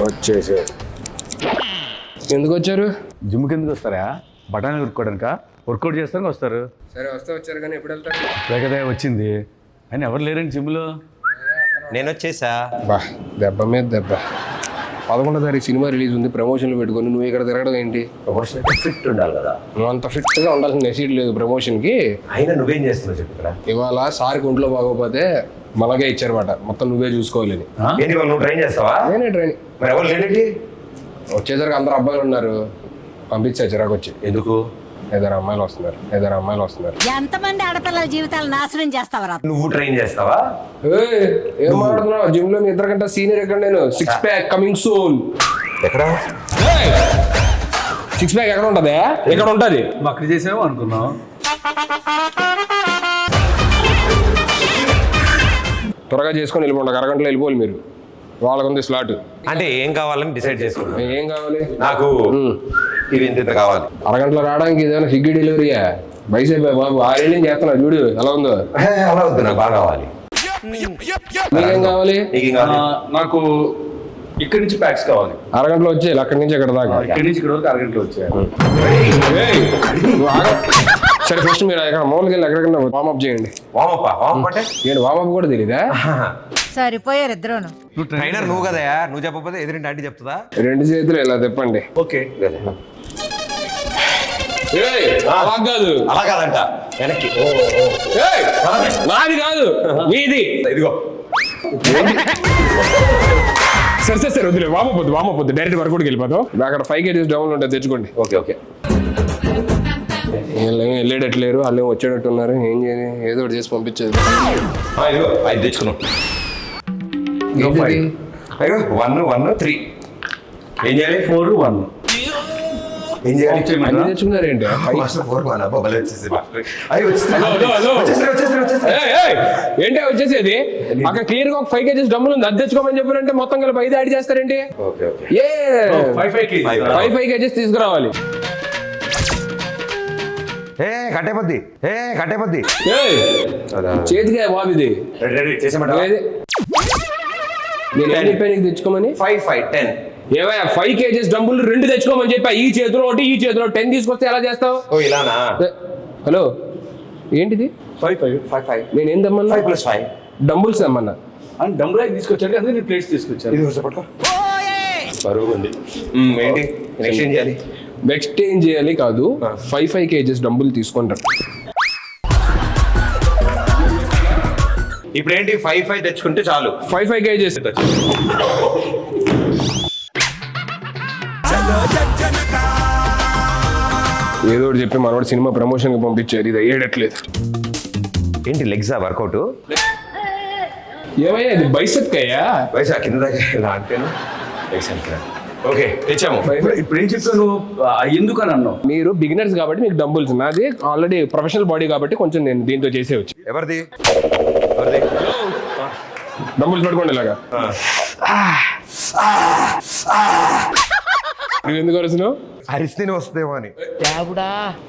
వచ్చేసి ఎందుకు వచ్చారు? జిమ్కి ఎందుకు వస్తారా? బఠానీ కొట్టుకోవడానిక? వర్కౌట్ చేస్తానికి వస్తారు. సరే వస్తే వచ్చారు కానీ ఎప్పుడు వెళ్తారు? లేకదే వచ్చింది అని ఎవరు లేరండి జిమ్లో. నేను వచ్చేసా. బా దెబ్బ మీద దెబ్బ. 11వ తారీఖు సినిమా రిలీజ్ ఉంది, ప్రమోషన్లు పెట్టుకొని నువ్వు ఇక్కడ తిరగడం ఏంటి? ప్రమోషన్ ఫిట్ ఉండాలి కదా. నువ్వు అంత ఫిట్గా ఉండాల్సిన నెసీడ్ లేదు ప్రమోషన్కి. అయినా నువ్వేం చేస్తున్నావు చెప్పు ఇక్కడ. ఇవాళ సార్కి ఒంట్లో బాగోపోతే మనకే ఇచ్చారన్నమాట, మొత్తం నువ్వే చూసుకోవాలని. ఏంటి వాళ్ళు నువ్వు ట్రైన్ చేస్తావా? నేనే ట్రైన్. మరి ఎవరు లేడేంటి? వచ్చేసరికి అందరు అబ్బాయిలు ఉన్నారు, పంపించా చిరాకు వచ్చి. ఎందుకు? ఏదైనా అమ్మాయిలు వస్తున్నారు. ఎంతమంది ఆడపిల్లల జీవితాలు నాశనం చేస్తావరా? నువ్వు ట్రైన్ చేస్తావా? ఏం మాట్లాడుతున్నావు? జిమ్ లో మీ ఇద్దరు కంటే సీనియర్ ఎక్కడ? నేను 6 ప్యాక్ కమింగ్ సూన్. ఎక్కడ 6 ప్యాక్ ఎక్కడ ఉంటది? ఎక్కడ ఉంటది? అక్కడ చేసామో అనుకున్నాం. త్వరగా చేసుకొని వెళ్ళిపోండి, అరగంటలో వెళ్ళిపోవాలి మీరు. వాళ్ళకుంది స్లాట్. అంటే ఏం కావాలని డిసైడ్ చేసుకున్నా. ఏం కావాలి? నాకు ఇది ఇంత కావాలి. అరగంటలో రావడానికి ఏదైనా స్విగ్గీ డెలివరీయా? బైసైపోయా బాబు, 6 ఏళ్ళు చేస్తున్నా చూడు ఎలా ఉందో. అలా వద్దు, నాకు బాగా కావాలి. మీకేం కావాలి? నీకేం కావాలి? నాకు ఇక్కడి నుంచి ప్యాక్స్ కావాలి. అరగంటలో వచ్చేయాలి, అక్కడి నుంచి ఎక్కడ దాకా. ఇక్కడి నుంచి ఇక్కడ వరకు అరగంటలో వచ్చాయి. సరే ఫస్ట్ మీరు ఎక్కడ మామూలుగా వెళ్ళి ఎక్కడికన్నా వార్మప్ చేయండి. వామప్ అంటే నేను వార్మప్ కూడా తెలీదా? సరిపోయారు ఇద్దరును. ట్రైనర్ నువ్వు కదా, నువ్వు చెప్పకపోతే ఎదురింటి ఆంటీ చెప్తుందా? 2 చేతులు ఇలా తిప్పండి. ఓకే. అలా కాదు, అలా కాదంట, వెనక్కి. నాది కాదు మీది. ఇదిగో. సరే వద్దులే, వామపోద్దు డైరెక్ట్ వర్కౌట్కి వెళ్ళిపోతాం. అక్కడ 5 kgs డౌన్ ఉంటుంది, తెచ్చుకోండి. ఓకే. వీళ్ళేమో వెళ్ళేటట్లేరు, వాళ్ళు ఏమో వచ్చేటట్టు ఉన్నారు. ఏం చేయాలి? ఏదో ఒకటి చేసి పంపించేది. ఇదిగో 5 తెచ్చుకున్నాం. 1 3 ఏం చేయాలి? 4 1 ఏం చేయాలి? తెచ్చుకున్నారు ఏంటి? ఏంటి వచ్చేసేది? అక్కడ క్లియర్ గా ఒక 5 kgs డబ్బులు ఉంది, అది తెచ్చుకోమని చెప్పారంటే మొత్తం కలిపి 5 యాడ్ చేస్తారేంటి? 5 kgs తీసుకురావాలి. కట్టేపద్ది చేతిగా బాబు ఇది. నేను ఏం చెప్పాను నీకు తెచ్చుకోమని? 5 5 10 ఏవయ్యా 5 kgs డబ్బులు 2 తెచ్చుకోమని చెప్పా. ఈ చేతిలో ఒకటి, ఈ చేతిలో 10 తీసుకొస్తే ఎలా చేస్తావు? ఇలానా? హలో ఏంటిది? 5 5 నేను ఏం తెమ్మన్నా? 5 + 5 డంబుల్స్ తెమ్మన్నా. అని డంబుల్ తీసుకొచ్చాడు, అదే నేను ప్లేట్స్ తీసుకొచ్చాను. ఇది పట్టుకో. బరువు ఉంది. ఏంటి ఎక్స్చేంజ్ చేయాలి? ఎక్స్చేంజ్ చేయాలి కాదు, 5 kgs డబ్బులు తీసుకుంటారు. ఇప్పుడు ఏంటి? 5 5 తెచ్చుకుంటే చాలు. 5 kgs. ఏదో ఒకటి చెప్పి మనోడు సినిమా ప్రమోషన్ కి పంపించారు, ఇది అయ్యేటట్లేదు. ఏంటి లెగ్సా వర్కౌట్? ఏమయ్యా ఇది బైసెప్ అయ్యా? వయసు కింద దాకా ఇలా అంటేను. ఓకే తెచ్చాము. ఇప్పుడు ఏం చెప్తాను, ఎందుకు అని అన్నావు? మీరు బిగినర్స్ కాబట్టి మీకు డంబుల్స్, నాది ఆల్రెడీ ప్రొఫెషనల్ బాడీ కాబట్టి కొంచెం నేను దీంతో చేసేవచ్చు. ఎవరిది? డంబుల్స్ పట్టుకోండి ఇలాగా. నువ్వు ఎందుకు అరుస్తున్నావు? అరిస్తేనే వస్తుందేమో అని.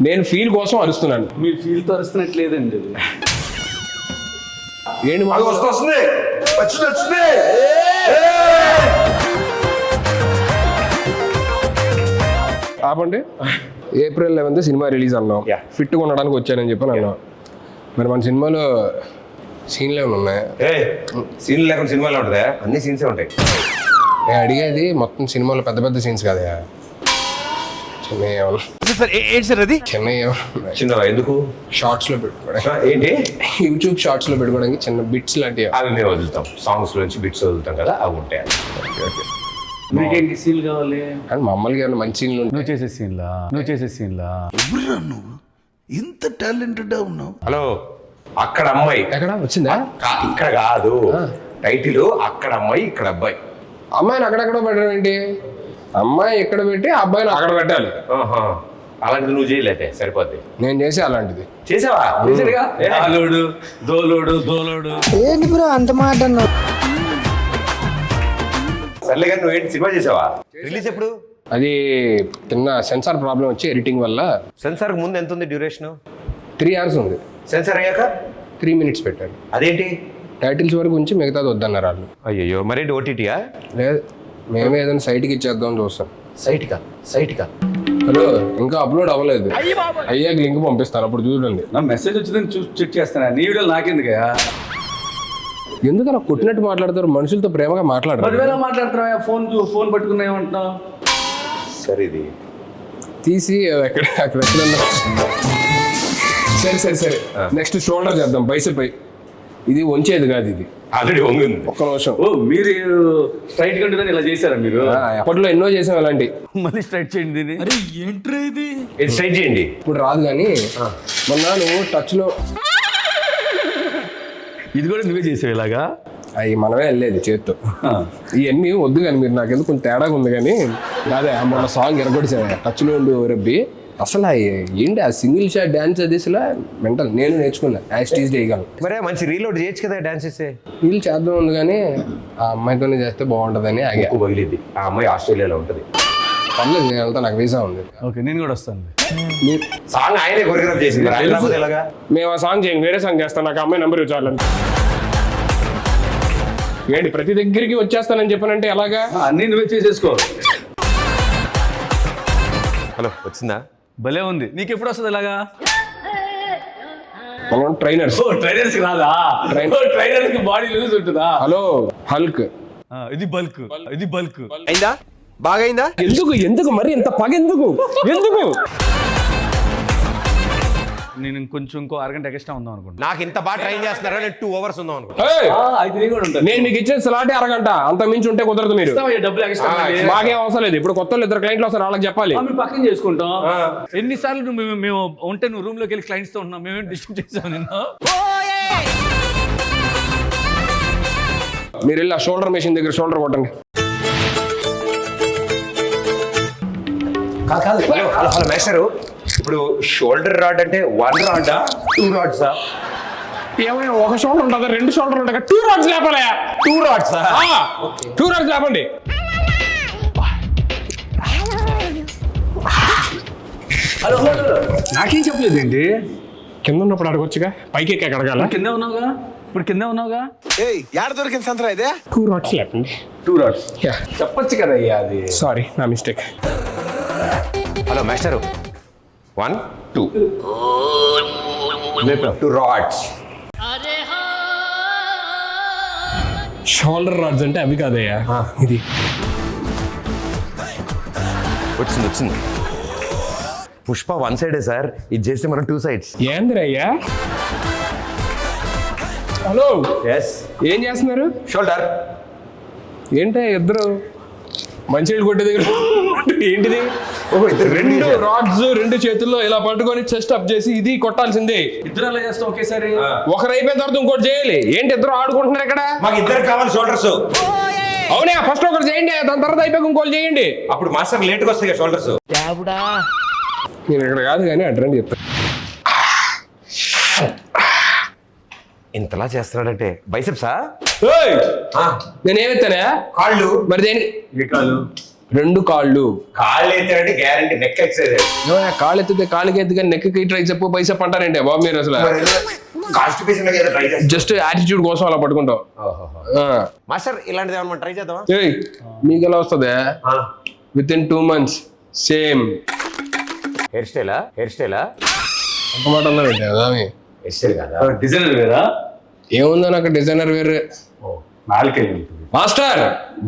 నేను ఫీల్ కోసం అరుస్తున్నాను. మీరు ఫీల్ తో అరుస్తున్నట్లేదండి. ఏంటి వస్తుంది. ఆపండి. April 11th సినిమా రిలీజ్ అన్నాం, ఫిట్గా ఉండడానికి వచ్చానని చెప్పి అన్నాం. మరి మన సినిమాలో సీన్లు ఏమైనా ఉన్నాయా? సీన్లు లేకుండా సినిమాలో ఉంటుందా? అన్ని సీన్సే ఉంటాయి. నేను అడిగేది మొత్తం సినిమాలో పెద్ద పెద్ద సీన్స్ కదా, చిన్న ఎందుకు షార్ట్స్ లో పెట్టుకోవడానికి, ఏంటి యూట్యూబ్ షార్ట్స్ లో పెట్టుకోవడానికి చిన్న బిట్స్ లాంటివి. అవి మేము వదులుతాం, సాంగ్స్ నుంచి బిట్స్ వదులుతాం కదా, అవి ఉంటాయి. మీకేంటి సీన్లు కావాలి? కానీ మమ్మల్ని ఏమైనా మంచి సీన్లు నువ్వు చేసే సీన్లా నువ్వు ఇంత టాలెంటెడ్ ఉన్నావు. హలో, అక్కడ అమ్మాయి ఎక్కడ వచ్చిందా? ఇక్కడ కాదు, టైటిల్ అక్కడ అమ్మాయి ఇక్కడ అబ్బాయి. అమ్మాయిని అక్కడెక్కడ పెట్టడం ఏంటి? అమ్మాయి ఎక్కడ పెట్టి అబ్బాయిని అక్కడ పెట్టాలి. అలాంటిది నువ్వు చేయలేదే సరిపోద్ది. నేను చేసే అలాంటిది. చేసావా? దోలోడు ఏంటి బ్రో అంత మాట అన్నావు? సర్లే కానీ నువ్వేంటి సినిమా చేసావా? రిలీజ్ ఎప్పుడు? అది చిన్న సెన్సార్ ప్రాబ్లం వచ్చి ఎడిటింగ్ వల్ల. సెన్సార్ ముందు ఎంత ఉంది డ్యూరేషన్? 3 hours ఉంది. సెన్సార్ అయ్యాక 3 minutes పెట్టాను. అదేంటి? టైటిల్స్ వరకు ఉంచి మిగతాది వద్దన్నారు వాళ్ళు. అయ్యో మరేంటి ఓటీటీయా? లేదు, మేమే ఏదైనా సైట్కి ఇచ్చేద్దాం చూస్తాం. సైట్కా హలో, ఇంకా అప్లోడ్ అవ్వలేదు, అయ్యాక లింక్ పంపిస్తాను, అప్పుడు చూడండి. నా మెసేజ్ వచ్చిందని చూసి చెక్ చేస్తాను. నీ వీడియోలు నాకెందుకయ్యా? ఎందుకు అలా కొట్టినట్టు మాట్లాడతారు? మనుషులతో ప్రేమగా మాట్లాడరు. 10,000 మాట్లాడుతున్నావా? ఫోన్ పట్టుకున్నా ఏమంటున్నావు? సరే ఇది తీసి అక్కడ ఎక్కడన్నా. సరే నెక్స్ట్ షోల్డర్ చేద్దాం, బైసెప్. ఇది వంచేది కాదు, ఇది ఆల్రెడీ వంగింది. ఒక్క నిమిషం. ఓ మీరు స్ట్రైట్ కంటుందని ఇలా చేశారా మీరు? అప్పట్లో ఎన్నో చేసాం అలాంటి. మళ్ళీ స్ట్రైట్ చేయండి దీన్ని. ఇది స్ట్రైట్ చేయండి. ఇప్పుడు రాదు కానీ మొన్న నువ్వు టచ్లో ఇది కూడా నువ్వే చేసావు ఇలాగా? అవి మనమే వెళ్ళేది చేత్తో. ఇవన్నీ వద్దు కానీ మీరు నాకెందుకు కొంచెం తేడాగా ఉంది కానీ అదే మొన్న సాంగ్ ఎరగొడిసా టచ్లో ఉండి రబ్బి. అసలు ఏంటి ఆ సింగిల్ షాట్ డ్యాన్స్ అది అసలు మెంటల్. నేను నేర్చుకున్నా, యాజ్ టీజ్ చేయగలను. మరే మంచి రీలోడ్ చేయొచ్చు కదా డాన్స్ చేస్తే. వీళ్ళు చేద్దాం ఉంది కానీ ఆ అమ్మాయితోనే చేస్తే బాగుంటుందని ఆగా. ఎక్కువ పగిలిద్ది. ఆ అమ్మాయి ఆస్ట్రేలియాలో ఉంటుంది. పర్లేదు, నేను వెళ్తా, నాకు వీసా ఉంది. ఓకే, నేను కూడా వస్తాను. సాంగ్ ఆయనే కొరియోగ్రాఫ్ చేసింది. ఎలాగా మేము ఆ సాంగ్ చేయండి, వేరే సాంగ్ చేస్తాను, నాకు అమ్మాయి నెంబర్ ఇవ్వాలని. ఏంటి ప్రతి దగ్గరికి వచ్చేస్తానని చెప్పానంటే ఎలాగా? అన్నీ నువ్వే చేసేసుకో. హలో, వచ్చిందా? భలే ఉంది. నీకు ఎప్పుడు వస్తుంది ఇలాగా? మనం ట్రైనర్స్. ట్రైనర్స్ కి రాదా? ట్రైనర్స్ కి బాడీ లూజ్ ఉంటుందా? Hello Hulk. ఇది బల్క్. అయిందా? బాగా అయిందా? ఎందుకు మరి ఇంత పగ ఎందుకు? నేను ఇంకో అరగంట ఎక్స్ట్రా ఉందాం అనుకుంటా. నాకు ఇంత బాగా ట్రైన్ చేస్తున్నారా? నేను 2 hours ఉందాం అనుకుంటా. అయితే నేను కూడా ఉంటాను. నేను మీకు ఇచ్చేది స్లాటే అరగంట, అంత మించి ఉంటే కుదరదు. మీరు డబ్బులు ఎక్స్ట్రా మాకేం అవసరం లేదు. ఇప్పుడు కొత్త 2 క్లయింట్లు వస్తారు, వాళ్ళకి చెప్పాలి. మేము పక్కన చేసుకుంటాం. ఎన్నిసార్లు మేము ఉంటే నువ్వు రూమ్ లోకి వెళ్ళి క్లయింట్స్ తో ఉన్నాం. మేమేం డిస్టర్బ్ చేసాం నిన్ను? మీరు వెళ్ళి ఆ షోల్డర్ మెషిన్ దగ్గర షోల్డర్ కొట్టండి. కాదు హలో మేస్టరు, ఇప్పుడు షోల్డర్ రాడ్ అంటే 1 రాడా 2 రాడ్సా? ఏమైనా ఒక షోల్డర్ ఉంటుందా, 2 షోల్డర్ ఉంటాయి? 2 రాడ్స్ లేపాలి. 2 రాడ్సా? 2 రాడ్స్ లేపండి. నాకేం చెప్పలేదు ఏంటి? కింద ఉన్నప్పుడు అడగొచ్చుగా, పైకి ఎక్కి అడగాల. కిందే ఉన్నావుగా, ఇప్పుడు కిందే ఉన్నావుగా. యాడ దొరికింది సంతరా ఇదే? 2 రాడ్స్ లేపండి. 2 రాడ్స్ చెప్పొచ్చు కదా అయ్యా. అది సారీ, నా mistake. Hello master, 1 2 2 rods. Shoulder rods అంటే అవి కాదయ్యా, ఇది. వచ్చింది. పుష్ప 1 సైడే సార్, ఇది చేస్తే మనం 2 sides. ఏందిరయ్యా? Hello, yes. ఏం చేస్తున్నారు? షోల్డర్. ఏంటి ఇద్దరు మంచినీళ్ళు కొట్టే దగ్గర ఏంటిది? ఓహో, 2 రాడ్స్ 2 చేతుల్లో ఇలా పట్టుకొని చెస్ట్ అప్ చేసి ఇది కొట్టాల్సిందే. ఇద్దరు అలా చేస్తాం ఒకేసారి. ఒకరు అయిపోయిన తర్వాత ఇంకోటి చేయాలి. ఏంటి ఇద్దరు ఆడుకుంటున్నారు ఇక్కడ? మాకు ఇద్దరు కావాలి షోల్డర్స్. అవునా, ఫస్ట్ ఒకరు చేయండి, దాని తర్వాత అయిపోయి ఇంకోటి చేయండి. అప్పుడు మాస్టర్ లేట్గా వస్తాయి కదా షోల్డర్స్. నేను ఇక్కడ కాదు కానీ అడ్రండి చెప్తాను. ఇంతలా చేస్తున్నాడంటే బైసెప్సా? నేనేమెత్తానా? కాళ్ళు. మరి దేని? 2 కాళ్ళు. కాళ్ళు ఎత్తాడంటే గ్యారంటీ నెక్ ఎక్సర్సైజ్. కాళ్ళు ఎత్తితే కాళ్ళకి ఎత్తి కానీ నెక్కి ట్రైసెప్ బైసెప్ అంటారంటే బాబు మీరు అసలు జస్ట్ యాటిట్యూడ్ కోసం అలా పట్టుకుంటాం. మాస్టర్ ఇలాంటిది ఏమన్నా ట్రై చేద్దామా? మీకు ఎలా వస్తుంది? Within 2 months same hair స్టైలా? ఒక మాట అన్నారంటే కదా హెయిర్ స్టైల్ కదా, డిజైనర్ వేరా? ఏముందో నాకు డిజైనర్ వేరే. నాలుకే master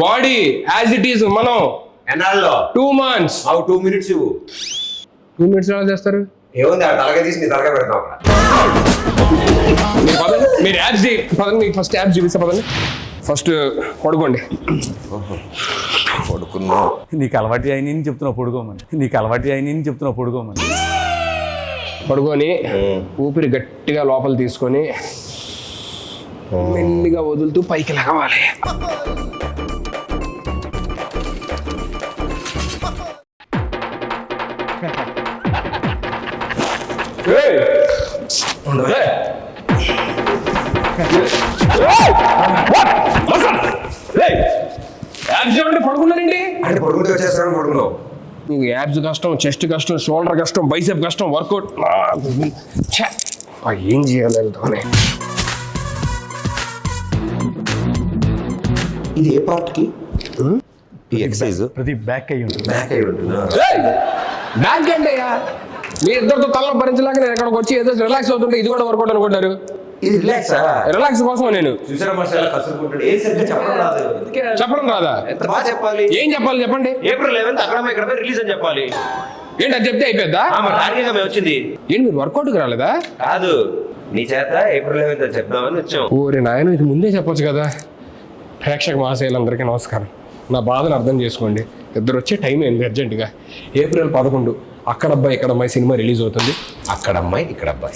body as it is. మనం ఎన్నాళ్ళలో 2 months. 2 minutes ఇవ్వు. 2 minutes ఎలా చేస్తారు? ఏముంది, తలగా తీసి నీ తలగా పెడతాం అక్కడ. మీరు పదండి, మీరు యాప్స్ పదండి, మీకు ఫస్ట్ యాప్స్ చూపిస్తా పదండి. ఫస్ట్ పడుకోండి. పడుకున్నా. నీకు అలవాటు అయిన చెప్తున్నావు పడుకోమని. పడుకొని ఊపిరి గట్టిగా లోపల తీసుకొని మెల్లిగా వదులుతూ పైకి లగవాలి. పడుకున్నారండి అంటే పడుకుంటే వచ్చేస్తాను. పడుకున్నావు. నీకు యాబ్స్ కష్టం, చెస్ట్ కష్టం, షోల్డర్ కష్టం, బైసెప్ కష్టం, వర్కౌట్. ఏం చేయాలి? ఇది ఏ పార్ట్కి ఈ ఎక్సైజ్ ప్రతి బ్యాక్ అయ్యి ఉంటుంది. బ్యాక్ అయి ఉంటుందా? బ్యాంక్ అంటే అయ్యా మీ ఇద్దరితో తలలో భరించలేక నేను ఇక్కడికి వచ్చి ఏదో రిలాక్స్ అవుతుంటే ఇది కూడా వర్కౌట్ అనుకుంటారు. ఇది రిలాక్సా? రిలాక్స్ కోసం నేను చూసారా మసాలా కసురుకుంటాడు. ఏం సరిగ్గా చెప్పడం రాదు. చెప్పడం రాదా? ఎంత బాగా చెప్పాలి. ఏం చెప్పాలి చెప్పండి. ఏప్రిల్ 11th అక్కడ ఇక్కడ రిలీజ్ అని చెప్పాలి. ఏంటి అది చెప్తే అయిపోద్దా? టార్గెట్ మేము వచ్చింది. ఏంటి మీరు వర్కౌట్కి రాలేదా? కాదు, నీ చేత ఏప్రిల్ 11th అని చెప్దామని వచ్చాం. ఓరే నాయన, ఇది ముందే చెప్పొచ్చు కదా. ప్రేక్షక మహాశయులందరికీ నమస్కారం. నా బాధను అర్థం చేసుకోండి. ఇద్దరు వచ్చే టైం అయింది అర్జెంటుగా. ఏప్రిల్ 11 అక్కడ అబ్బాయి ఇక్కడ అమ్మాయి సినిమా రిలీజ్ అవుతుంది. అక్కడ అమ్మాయి ఇక్కడ అబ్బాయి.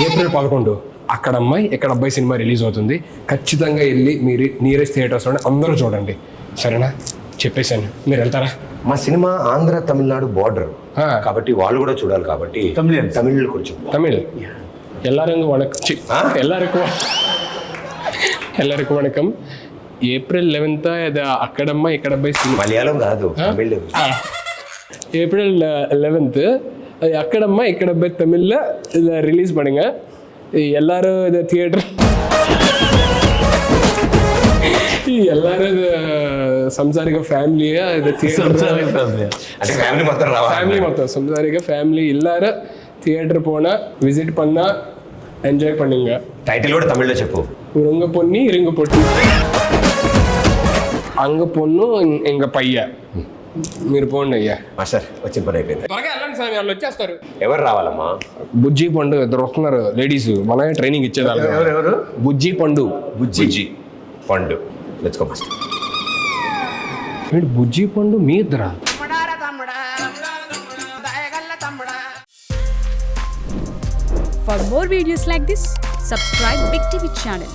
ఏప్రిల్ 11 అక్కడ అమ్మాయి ఇక్కడ అబ్బాయి సినిమా రిలీజ్ అవుతుంది. ఖచ్చితంగా వెళ్ళి మీరు నియరెస్ట్ థియేటర్స్లోనే అందరూ చూడండి, సరేనా? చెప్పేశాను, మీరు వెళ్తారా? మా సినిమా ఆంధ్ర తమిళనాడు బార్డర్ ఆ. కాబట్టి వాళ్ళు కూడా చూడాలి కాబట్టి తమిళ్ కొంచెం தமிழ் எல்லாரும் வணக்கம். எல்லாருக்கும் வணக்கம். ఏప్రిల్ 11 ఇది అక్కడమ్మ ఇక్కడ అబ్బాయి సినిమా. మలయాళం కాదు, తమిళ్. ஏப்ரல் 11 அது அக்கடம்மா இக்கடப்பை தமிழில் இதை ரிலீஸ் பண்ணுங்க. எல்லாரும் இதை தியேட்டர் எல்லாரும் இது సంసారిక ఫ్యామిలీగా ఇది అంటే ఫ్యామిలీ మొత్తం రావాలి. ఫ్యామిలీ మొత్తం సంసారిక ఫ్యామిలీ எல்லாரும் தியேட்டர் போனால் விசிட் பண்ணால் ఎంజాయ్ பண்ணுங்க. టైటిల్ కూడా తమిళ్లో చెప్పు. உருங்க பொண்ணி இருங்க பொட்டி అంగ పొన్ను ఇంక పయ్య. మీరు పోండి అయ్యా. మాస్టర్ వచ్చిన పని అయిపోయింది. త్వరగా వెళ్ళండి స్వామి, వాళ్ళు వచ్చేస్తారు. ఎవరు రావాలమ్మా? బుజ్జి పండు ఇద్దరు వస్తున్నారు లేడీస్, మనమే ట్రైనింగ్ ఇచ్చేదాన్ని. ఎవరు? బుజ్జి పండు. బుజ్జి పండు. Let's go master. ఏంటి బుజ్జి పండు మీ ఇద్దరా? For more videos like this, subscribe Big TV channel.